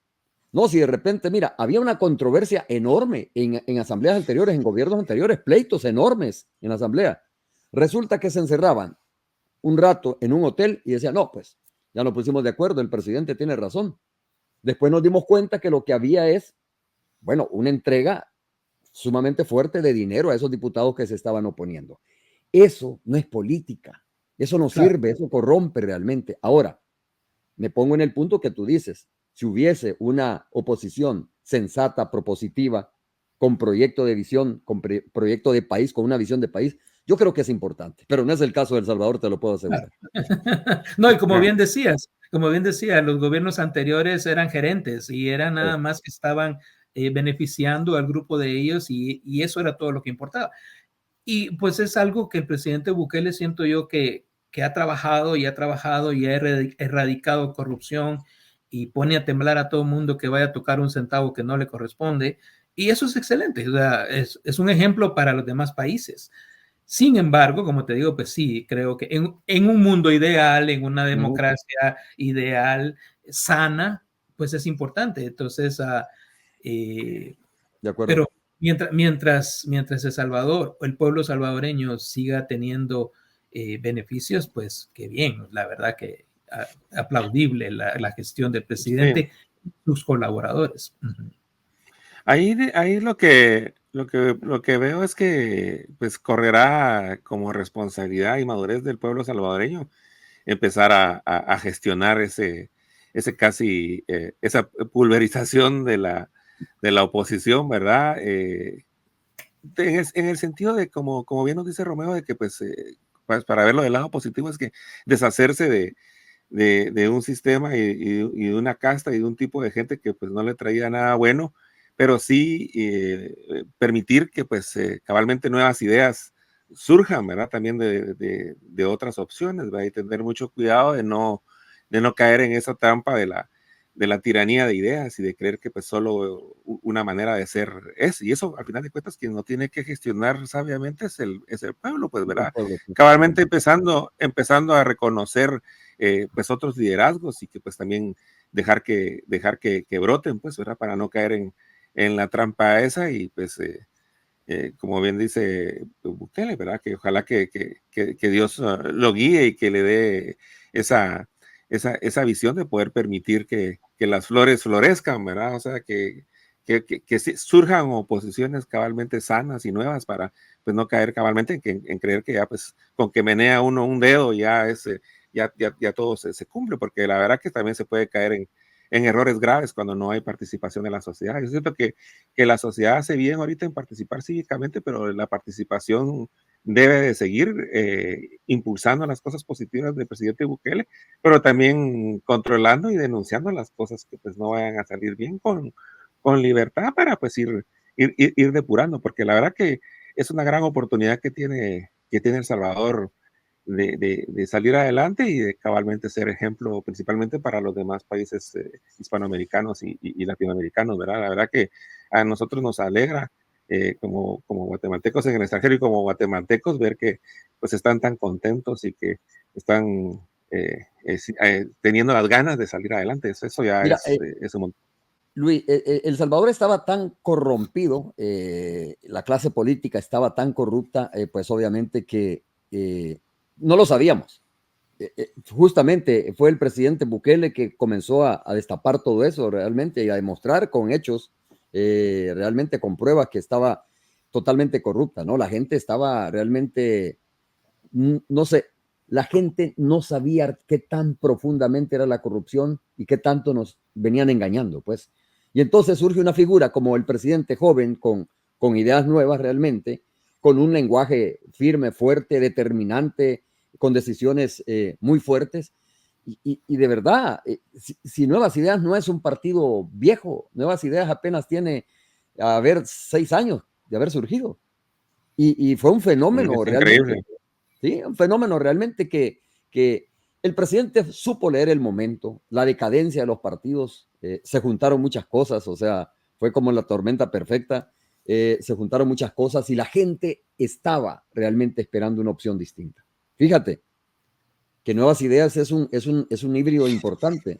No, si de repente, mira, había una controversia enorme en asambleas anteriores, en gobiernos anteriores, pleitos enormes en la asamblea. Resulta que se encerraban un rato en un hotel y decían, no, pues ya nos pusimos de acuerdo, el presidente tiene razón. Después nos dimos cuenta que lo que había es, bueno, una entrega sumamente fuerte de dinero a esos diputados que se estaban oponiendo. Eso no es política, eso no sirve, eso corrompe realmente. Ahora, me pongo en el punto que tú dices, si hubiese una oposición sensata, propositiva, con proyecto de visión, con proyecto de país, con una visión de país, yo creo que es importante, pero no es el caso de El Salvador, te lo puedo asegurar. No, y como bien decías, los gobiernos anteriores eran gerentes y eran nada más que estaban beneficiando al grupo de ellos y eso era todo lo que importaba. Y pues es algo que el presidente Bukele siento yo que ha trabajado y ha erradicado corrupción y pone a temblar a todo mundo que vaya a tocar un centavo que no le corresponde. Y eso es excelente, o sea, es un ejemplo para los demás países. Sin embargo, como te digo, pues sí, creo que en un mundo ideal, en una democracia ideal, sana, pues es importante. Entonces, de acuerdo. Pero mientras El Salvador o el pueblo salvadoreño siga teniendo beneficios, pues qué bien, la verdad que aplaudible la gestión del presidente y sus colaboradores. Ahí lo que veo es que pues correrá como responsabilidad y madurez del pueblo salvadoreño empezar a gestionar casi esa pulverización de la oposición, ¿verdad? En el sentido de, como bien nos dice Romeo, de que pues para verlo del lado positivo es que deshacerse de un sistema y de una casta y de un tipo de gente que pues no le traía nada bueno, pero sí permitir que pues cabalmente nuevas ideas surjan, ¿verdad? También de otras opciones, ¿verdad? Y tener mucho cuidado de no caer en esa trampa de la tiranía de ideas y de creer que pues solo una manera de ser es. Y eso, al final de cuentas, quien no tiene que gestionar sabiamente es el pueblo, pues, ¿verdad? Cabalmente empezando a reconocer pues otros liderazgos y que pues también dejar que broten, pues, ¿verdad? Para no caer en la trampa esa y pues como bien dice Bukele, ¿verdad? Que ojalá que Dios lo guíe y que le dé esa visión de poder permitir que las flores florezcan, ¿verdad? O sea, que surjan oposiciones cabalmente sanas y nuevas para pues no caer cabalmente en creer que ya pues con que menea uno un dedo ya todo se cumple, porque la verdad que también se puede caer en errores graves cuando no hay participación de la sociedad. Yo siento que la sociedad hace bien ahorita en participar cívicamente, pero la participación debe de seguir impulsando las cosas positivas del presidente Bukele, pero también controlando y denunciando las cosas que pues no vayan a salir bien con libertad para pues ir depurando, porque la verdad que es una gran oportunidad que tiene El Salvador de salir adelante y de cabalmente ser ejemplo principalmente para los demás países hispanoamericanos y latinoamericanos, ¿verdad? La verdad que a nosotros nos alegra como guatemaltecos en el extranjero y como guatemaltecos ver que pues están tan contentos y que están teniendo las ganas de salir adelante. Eso ya Mira, es un montón. Luis, El Salvador estaba tan corrompido, la clase política estaba tan corrupta, pues obviamente que no lo sabíamos. Justamente fue el presidente Bukele que comenzó a destapar todo eso realmente y a demostrar con hechos realmente con pruebas que estaba totalmente corrupta, ¿no? La gente estaba realmente, no sé, la gente no sabía qué tan profundamente era la corrupción y qué tanto nos venían engañando, pues. Y entonces surge una figura como el presidente joven con ideas nuevas realmente, con un lenguaje firme, fuerte, determinante, con decisiones muy fuertes. Y de verdad, si Nuevas Ideas no es un partido viejo, Nuevas Ideas apenas tiene, a ver, 6 años de haber surgido. Y fue un fenómeno Es realmente, increíble. ¿sí? Un fenómeno realmente que el presidente supo leer el momento, la decadencia de los partidos, se juntaron muchas cosas, o sea, fue como la tormenta perfecta, se juntaron muchas cosas y la gente estaba realmente esperando una opción distinta. Fíjate que Nuevas Ideas es un híbrido importante.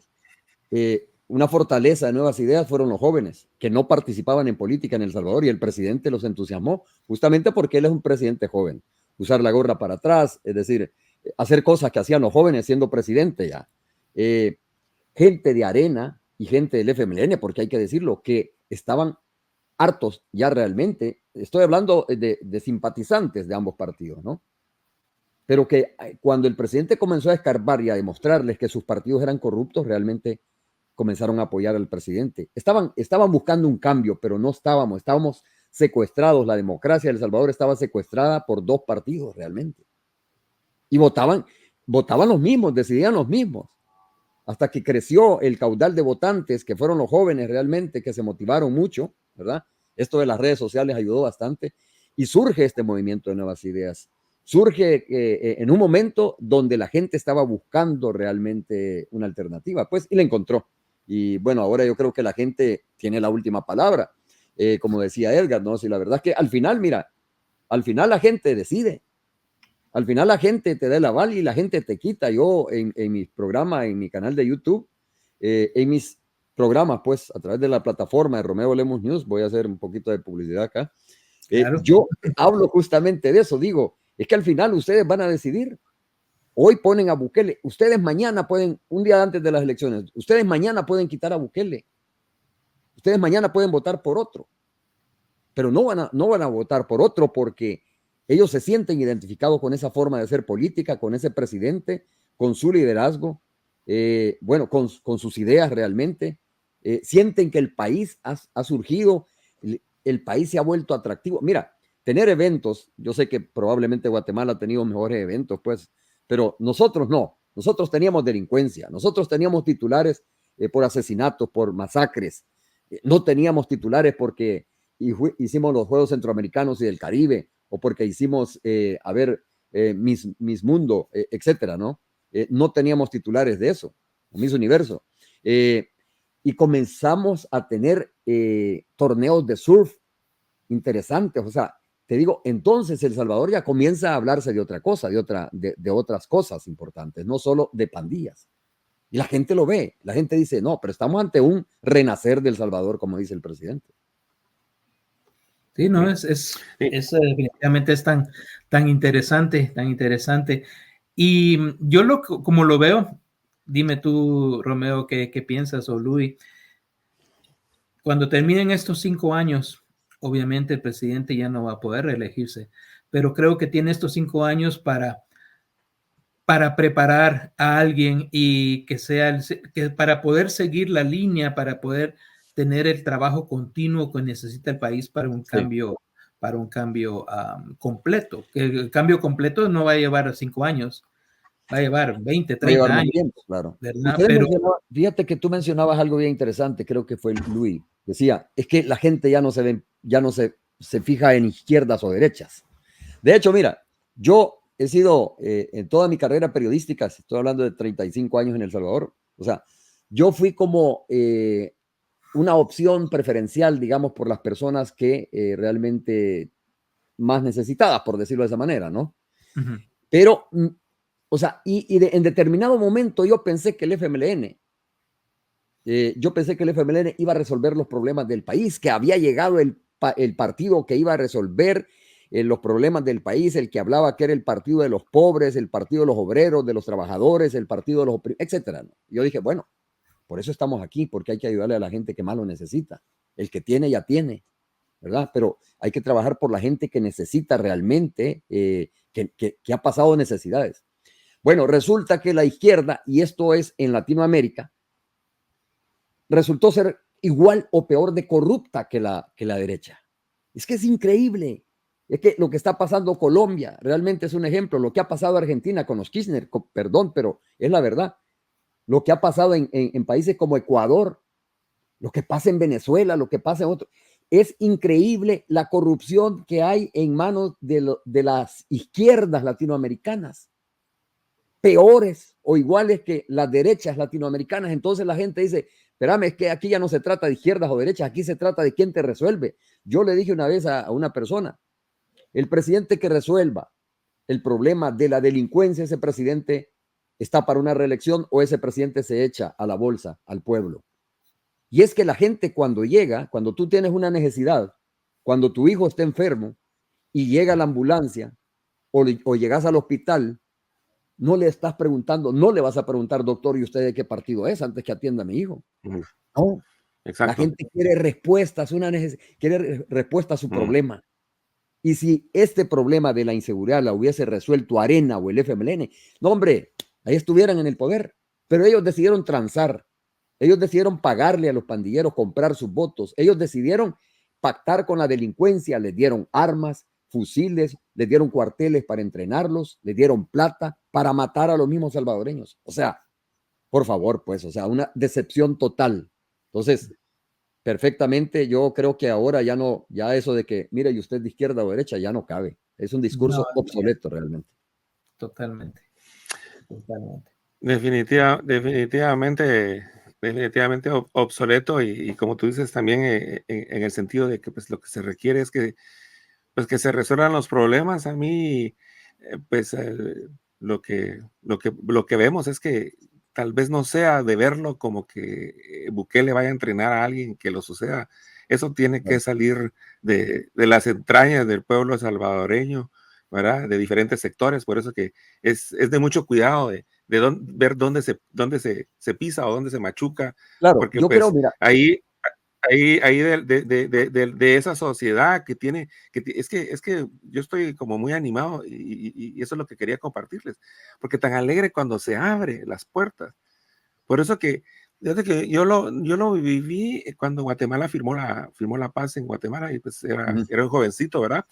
Una fortaleza de Nuevas Ideas fueron los jóvenes que no participaban en política en El Salvador y el presidente los entusiasmó justamente porque él es un presidente joven. Usar la gorra para atrás, es decir, hacer cosas que hacían los jóvenes siendo presidente ya. Gente de Arena y gente del FMLN, porque hay que decirlo, que estaban hartos ya realmente. Estoy hablando de simpatizantes de ambos partidos, ¿no? Pero que cuando el presidente comenzó a escarbar y a demostrarles que sus partidos eran corruptos, realmente comenzaron a apoyar al presidente. Estaban buscando un cambio, pero no estábamos secuestrados. La democracia de El Salvador estaba secuestrada por 2 partidos realmente. Y votaban los mismos, decidían los mismos. Hasta que creció el caudal de votantes, que fueron los jóvenes realmente, que se motivaron mucho, ¿verdad? Esto de las redes sociales ayudó bastante. Y surge este movimiento de Nuevas Ideas. Surge en un momento donde la gente estaba buscando realmente una alternativa, pues, y la encontró. Y bueno, ahora yo creo que la gente tiene la última palabra. Como decía Edgar, ¿no? Si la verdad es que al final, mira, al final la gente decide. Al final la gente te da el aval y la gente te quita. Yo en mis programas, en mi canal de YouTube, en mis programas, pues a través de la plataforma de Romeo Lemos News, voy a hacer un poquito de publicidad acá. Claro. Yo hablo justamente de eso, digo, es que al final ustedes van a decidir. Hoy ponen a Bukele, ustedes mañana pueden, un día antes de las elecciones, ustedes mañana pueden quitar a Bukele, ustedes mañana pueden votar por otro, pero no van a votar por otro porque ellos se sienten identificados con esa forma de hacer política, con ese presidente, con su liderazgo, bueno, con sus ideas realmente. Sienten que el país ha surgido, el país se ha vuelto atractivo. Mira, tener eventos, yo sé que probablemente Guatemala ha tenido mejores eventos, pues, pero nosotros no. Nosotros teníamos delincuencia, nosotros teníamos titulares por asesinatos, por masacres. No teníamos titulares porque hicimos los Juegos Centroamericanos y del Caribe, o porque hicimos, Miss Mundo, etcétera, ¿no? No teníamos titulares de eso, Miss Universo. Y comenzamos a tener torneos de surf interesantes, o sea, te digo, entonces El Salvador ya comienza a hablarse de otra cosa, de otras cosas importantes, no solo de pandillas. Y la gente lo ve, la gente dice, no, pero estamos ante un renacer del Salvador, como dice el presidente. Sí, no, definitivamente es tan interesante, tan interesante. Y yo como lo veo, dime tú, Romeo, qué piensas, o Luis, cuando terminen estos 5 años, obviamente el presidente ya no va a poder reelegirse, pero creo que tiene estos 5 años para preparar a alguien y que para poder seguir la línea, para poder tener el trabajo continuo que necesita el país para un cambio, completo. El cambio completo no va a llevar 5 años, va a llevar 20, 30 años. Tiempo, claro. ¿Verdad? Pero Fíjate que tú mencionabas algo bien interesante, creo que fue Luis. Decía, es que la gente ya no se fija en izquierdas o derechas. De hecho, mira, yo he sido en toda mi carrera periodística, estoy hablando de 35 años en El Salvador, o sea, yo fui como una opción preferencial, digamos, por las personas que realmente más necesitadas, por decirlo de esa manera, ¿no? uh-huh. Pero, o sea, en determinado momento yo pensé que el FMLN iba a resolver los problemas del país, que había llegado el partido que iba a resolver los problemas del país, el que hablaba que era el partido de los pobres, el partido de los obreros, de los trabajadores, el partido de los oprimidos, etcétera. Yo dije, bueno, por eso estamos aquí, porque hay que ayudarle a la gente que más lo necesita. El que tiene ya tiene, ¿verdad? Pero hay que trabajar por la gente que necesita realmente, que ha pasado necesidades. Bueno, resulta que la izquierda, y esto es en Latinoamérica, resultó ser igual o peor de corrupta que la derecha. Es que es increíble. Es que lo que está pasando Colombia realmente es un ejemplo. Lo que ha pasado Argentina con los Kirchner, perdón, pero es la verdad. Lo que ha pasado en países como Ecuador, lo que pasa en Venezuela, lo que pasa en otros. Es increíble la corrupción que hay en manos de las izquierdas latinoamericanas, peores o iguales que las derechas latinoamericanas. Entonces la gente dice, espérame, es que aquí ya no se trata de izquierdas o derechas, aquí se trata de quién te resuelve. Yo le dije una vez a una persona, el presidente que resuelva el problema de la delincuencia, ese presidente está para una reelección o ese presidente se echa a la bolsa, al pueblo. Y es que la gente cuando llega, cuando tú tienes una necesidad, cuando tu hijo está enfermo y llega la ambulancia o llegas al hospital, no le estás preguntando, no le vas a preguntar, doctor, ¿y usted de qué partido es antes que atienda a mi hijo? No. Exacto. La gente quiere respuestas, quiere respuesta a su problema. Y si este problema de la inseguridad la hubiese resuelto Arena o el FMLN, no, hombre, ahí estuvieran en el poder. Pero ellos decidieron transar. Ellos decidieron pagarle a los pandilleros, comprar sus votos. Ellos decidieron pactar con la delincuencia, les dieron armas, fusiles, les dieron cuarteles para entrenarlos, les dieron plata para matar a los mismos salvadoreños. O sea, por favor, pues, o sea, una decepción total. Entonces, perfectamente, yo creo que ahora ya no, ya eso de que, mire, y usted de izquierda o derecha, ya no cabe. Es un discurso obsoleto realmente. Totalmente. Definitivamente obsoleto y como tú dices también en el sentido de que pues lo que se requiere es que pues que se resuelvan los problemas. A mí pues lo que vemos es que tal vez no sea de verlo como que Bukele vaya a entrenar a alguien que lo suceda. Eso tiene que salir de las entrañas del pueblo salvadoreño, ¿verdad? De diferentes sectores, por eso que es de mucho cuidado de ver dónde se pisa o dónde se machuca, claro, porque yo pues creo, mira, ahí de esa sociedad que tiene, es que yo estoy como muy animado y eso es lo que quería compartirles, porque tan alegre cuando se abre las puertas. Por eso que, fíjate que yo lo viví cuando Guatemala firmó la paz en Guatemala y pues era un jovencito, ¿verdad?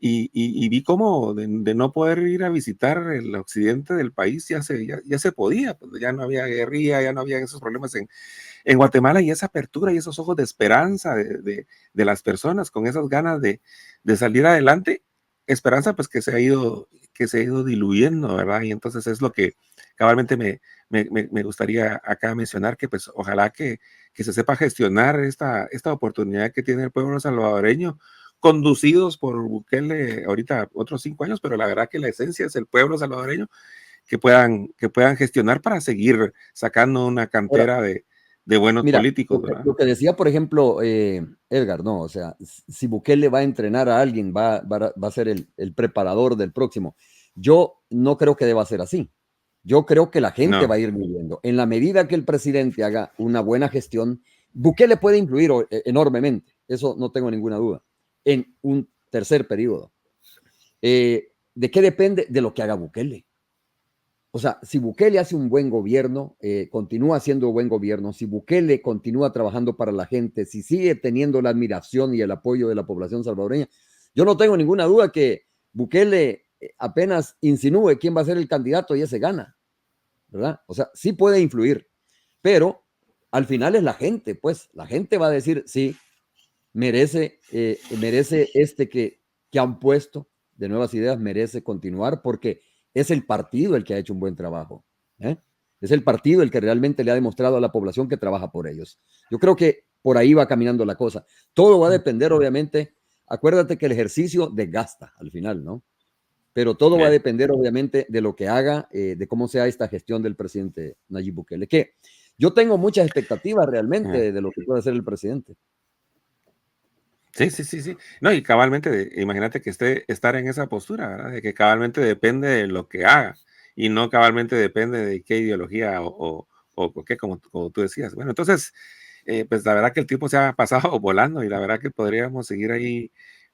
Y vi cómo de no poder ir a visitar el occidente del país ya se podía, pues ya no había guerrilla, ya no había esos problemas en Guatemala y esa apertura y esos ojos de esperanza de las personas con esas ganas de salir adelante, esperanza pues que se ha ido diluyendo, ¿verdad? Y entonces es lo que cabalmente me gustaría acá mencionar, que pues ojalá que se sepa gestionar esta oportunidad que tiene el pueblo salvadoreño, conducidos por Bukele ahorita otros 5 años, pero la verdad que la esencia es el pueblo salvadoreño, que puedan gestionar para seguir sacando una cantera de buenos mira, políticos, ¿verdad? lo que decía, por ejemplo, Edgar, no, o sea, si Bukele va a entrenar a alguien, va a ser el preparador del próximo. Yo no creo que deba ser así. Yo creo que la gente va a ir midiendo. En la medida que el presidente haga una buena gestión, Bukele puede influir enormemente, eso no tengo ninguna duda, en un tercer periodo. ¿De qué depende? De lo que haga Bukele. O sea, si Bukele hace un buen gobierno, continúa haciendo buen gobierno, si Bukele continúa trabajando para la gente, si sigue teniendo la admiración y el apoyo de la población salvadoreña, yo no tengo ninguna duda que Bukele apenas insinúe quién va a ser el candidato y ese gana, ¿verdad? O sea, sí puede influir, pero al final es la gente, pues, la gente va a decir, sí, merece este que han puesto de Nuevas Ideas, merece continuar porque es el partido el que ha hecho un buen trabajo. Es el partido el que realmente le ha demostrado a la población que trabaja por ellos. Yo creo que por ahí va caminando la cosa. Todo va a depender, obviamente. Acuérdate que el ejercicio desgasta al final, ¿no? Pero todo va a depender, obviamente, de lo que haga, de cómo sea esta gestión del presidente Nayib Bukele. Que yo tengo muchas expectativas realmente de lo que puede hacer el presidente. Sí. No, y cabalmente, imagínate que estar en esa postura, ¿verdad? De que cabalmente depende de lo que haga y no cabalmente depende de qué ideología o qué, como tú decías. Bueno, entonces, pues la verdad que el tiempo se ha pasado volando y la verdad que podríamos seguir ahí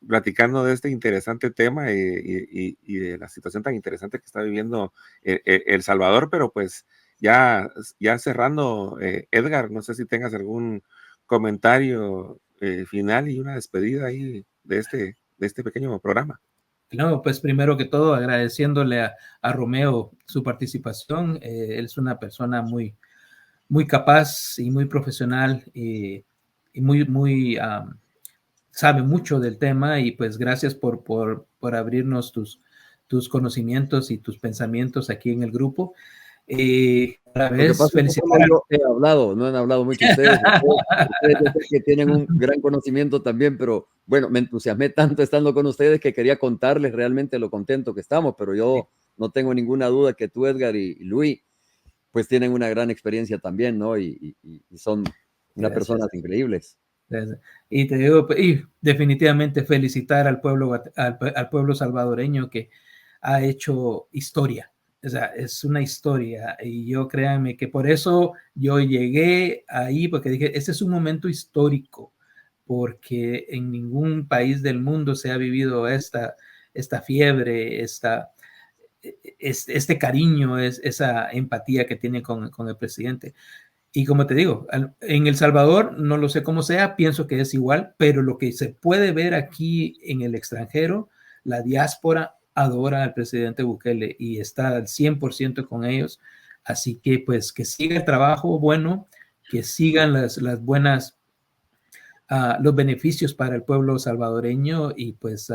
platicando de este interesante tema y de la situación tan interesante que está viviendo El Salvador, pero pues ya cerrando, Edgar, no sé si tengas algún comentario final y una despedida ahí de este pequeño programa. No, pues primero que todo agradeciéndole a Romeo su participación. Él es una persona muy, muy capaz y muy profesional y muy sabe mucho del tema y pues gracias por abrirnos tus conocimientos y tus pensamientos aquí en el grupo. A la Lo que vez, pasa es que felicitar. solo yo he hablado, no han hablado mucho ustedes. Ustedes yo sé que tienen un gran conocimiento también, pero bueno, me entusiasmé tanto estando con ustedes que quería contarles realmente lo contento que estamos, pero yo no tengo ninguna duda que tú, Edgar y Luis, pues tienen una gran experiencia también, ¿no? Y son unas personas increíbles. Y te digo, y definitivamente felicitar al pueblo salvadoreño que ha hecho historia. O sea, es una historia y yo créanme que por eso yo llegué ahí porque dije, este es un momento histórico porque en ningún país del mundo se ha vivido esta fiebre, este cariño, esa empatía que tiene con el presidente. Y como te digo, en El Salvador no lo sé cómo sea, pienso que es igual, pero lo que se puede ver aquí en el extranjero, la diáspora adora al presidente Bukele y está al 100% con ellos. Así que pues que siga el trabajo bueno, que sigan las buenas, los beneficios para el pueblo salvadoreño y pues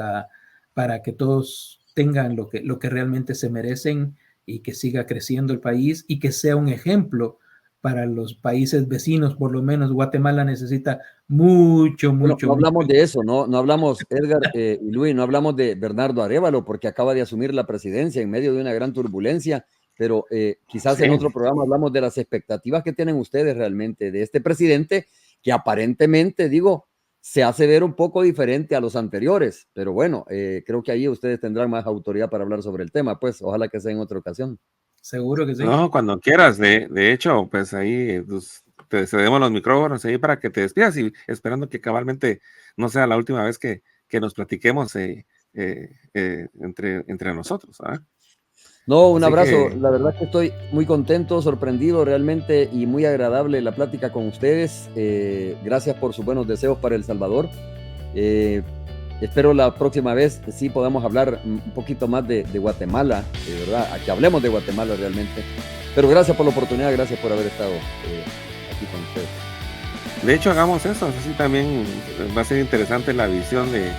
para que todos tengan lo que realmente se merecen y que siga creciendo el país y que sea un ejemplo para los países vecinos. Por lo menos Guatemala necesita mucho. No hablamos de eso, no hablamos, Edgar y Luis, no hablamos de Bernardo Arévalo porque acaba de asumir la presidencia en medio de una gran turbulencia, pero quizás en otro programa hablamos de las expectativas que tienen ustedes realmente de este presidente que aparentemente, digo, se hace ver un poco diferente a los anteriores, pero bueno, creo que ahí ustedes tendrán más autoridad para hablar sobre el tema, pues ojalá que sea en otra ocasión. Seguro que sí. No, cuando quieras. De hecho, pues ahí pues, te cedemos los micrófonos ahí para que te despidas y esperando que cabalmente no sea la última vez que nos platiquemos entre nosotros. ¿Ah? No, un Así abrazo. que, La verdad que estoy muy contento, sorprendido realmente y muy agradable la plática con ustedes. Gracias por sus buenos deseos para El Salvador. Espero la próxima vez sí podamos hablar un poquito más de Guatemala, de verdad, a que hablemos de Guatemala realmente. Pero gracias por la oportunidad, gracias por haber estado aquí con ustedes. de hecho, hagamos eso. Así también va a ser interesante la visión de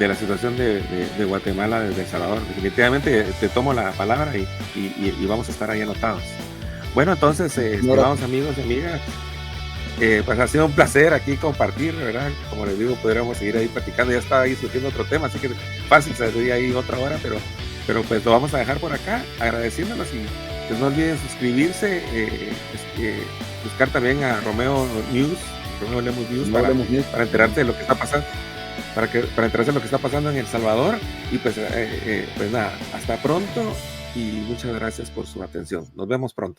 la situación de Guatemala desde El Salvador. Definitivamente te tomo la palabra y vamos a estar ahí anotados. Bueno, entonces, estimados amigos y amigas, pues ha sido un placer aquí compartir, ¿verdad? Como les digo, podríamos seguir ahí platicando, ya está ahí surgiendo otro tema, así que fácil, saldría ahí otra hora, pero pues lo vamos a dejar por acá, agradeciéndolos y pues no olviden suscribirse, buscar también a Romeo Lemus News para enterarse de lo que está pasando, para enterarse de lo que está pasando en El Salvador y pues nada, hasta pronto y muchas gracias por su atención, nos vemos pronto.